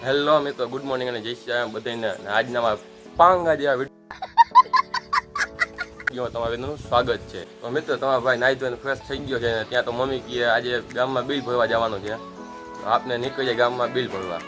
Hello મિત્રો, good morning અને જય શ્રી રામ બધાને. આજના પાંગા જેવા વિડીયો તમારું સ્વાગત છે. તો મિત્રો, તમારા ભાઈ નાઈ ધોઈને ફ્રેશ થઈ ગયો છે. ત્યાં તો મમ્મી કહે આજે ગામમાં બિલ ભરવા જવાનું છે, તો આપને નીકળી જાય ગામમાં બિલ ભરવા.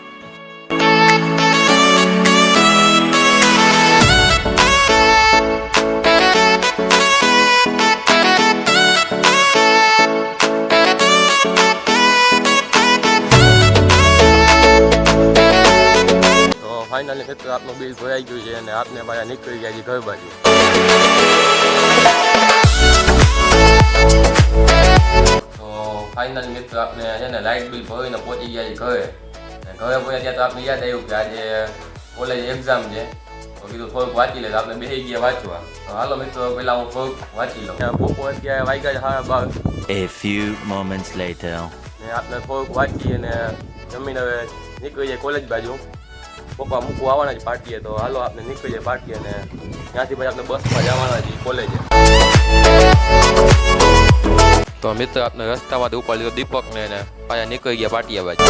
ફાઇનલી મિત્રો આપનું બિલ ભરાઈ ગયું છે અને આપને પાછા નીકળી ગયા છે ઘર બાજુ. તો ફાઇનલી મિત્રો આપણે છે ને લાઇટ બિલ ભરીને પહોંચી ગયા છે ઘરે. ઘરે પહોંચ્યા ત્યાં તો આપણે યાદ આવ્યું કે આજે કોલેજ એક્ઝામ છે, તો કીધું થોડુંક વાંચી લે. તો આપણે બેસી ગયા વાંચવા. તો હાલો મિત્રો, પહેલાં હું થોડુંક વાંચી લઉં. બપોર અત્યારે વાગ્યા છે 12:30. A few moments later. ને આપણે થોડુંક વાંચી અને જમીને હવે નીકળી જાય કોલેજ બાજુ. પપ્પા મૂકવા આવવાના જ પાર્ટીએ, તો હાલો આપણે નીકળી જાય પાર્ટી અને ત્યાંથી પછી આપણે બસમાં જવાના છીએ કોલેજે. તો મિત્ર આપણે રસ્તામાંથી ઉપર લીધો દીપકને એને પાછા નીકળી ગયા પાર્ટીયા બાજુ.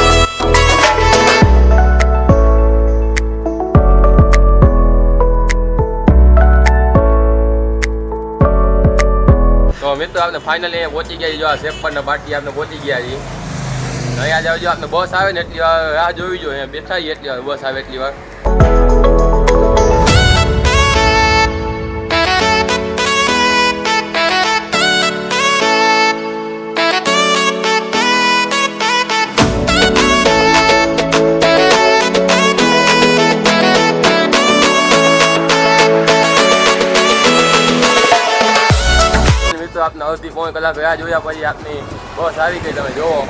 તો મિત્ર આપણે ફાઇનલી અહીંયા પહોંચી ગયા. જો આ સેપરના પાર્ટી આપણે પહોંચી ગયા છીએ. અહીંયા જાવ, જો આપણે બસ આવે ને એટલી વાર રાહ જોવી જોઈએ. અહીંયા બેઠા છીએ એટલી વાર બસ આવે એટલી વાર. મિત્રો આપણે અડધી પોણી કલાક રાહ જોયા પછી આપની બસ આવી ગઈ, તમે જોવો.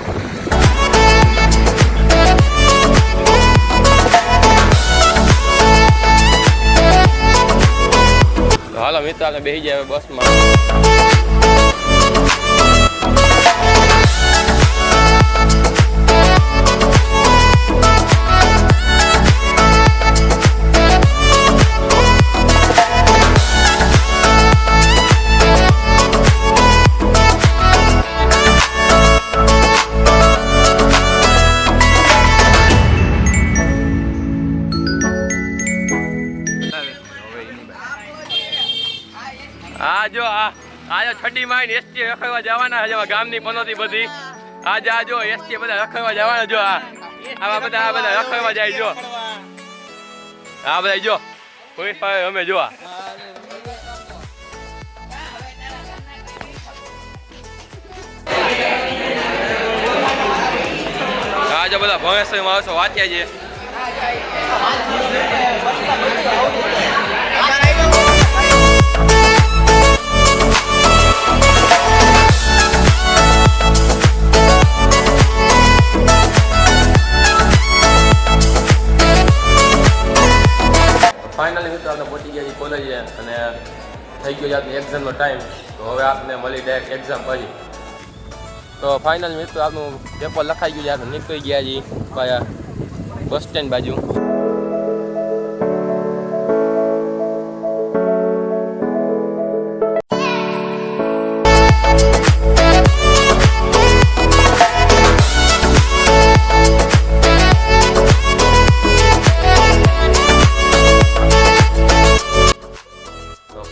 હાલો મિત્ર આપણે બેસી જાય બસમાં. જો આ છડી માં એસટી રખડવા જવાના છે ગામની પનોતી બધી. આજે આ જો એસટી બધા રખડવા જવાના. જો આવા બધા રખડવા જાય. જો આ બધા જો પોલીસ પાસે અમે જો આ જો બધા ભણેશ્વરી માણસો વાંચ્યા છે. ફાઇનલી મિત્રો આપણે પહોંચી ગયા છીએ કોલેજે અને થઈ ગયો છે આપણી એક્ઝામનો ટાઈમ. તો હવે આપને મળી ડાયરેક્ટ એક્ઝામ પછી. તો ફાઇનલી મિત્રો આપણું પેપર લખાઈ ગયું છે. આપણે નીકળી ગયા છીએ પાછા બસ સ્ટેન્ડ બાજુ.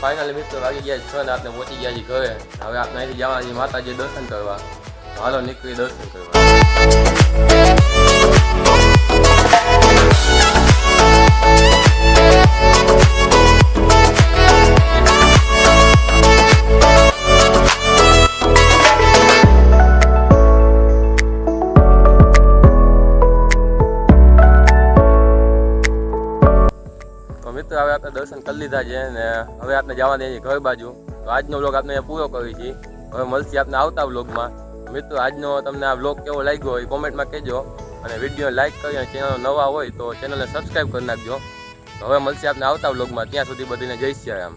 ફાઇનલી મિત્રો વાગી ગયા છે 6 ને આપણે પહોંચી ગયા છીએ ઘરે. હવે આપણે અહીંથી જવાના છીએ માતાજી દર્શન કરવા. હાલો નીકળી દર્શન કરવા. મિત્રો હવે આપણે દર્શન કરી લીધા છે ને હવે આપણે જવા દઈએ ઘર બાજુ. તો આજનો વ્લોગ આપણે પૂરો કરીએ છીએ. હવે મળશે આપણે આવતા વ્લોગમાં. મિત્રો આજનો તમને આ વ્લોગ કેવો લાગ્યો હોય કોમેન્ટમાં કહેજો અને વિડીયો લાઇક કરી અને ચેનલ નવા હોય તો ચેનલને સબસ્ક્રાઈબ કરી નાખજો. તો હવે મળશે આપણે આવતા વ્લોગમાં. ત્યાં સુધી બધીને જય શ્રી રામ.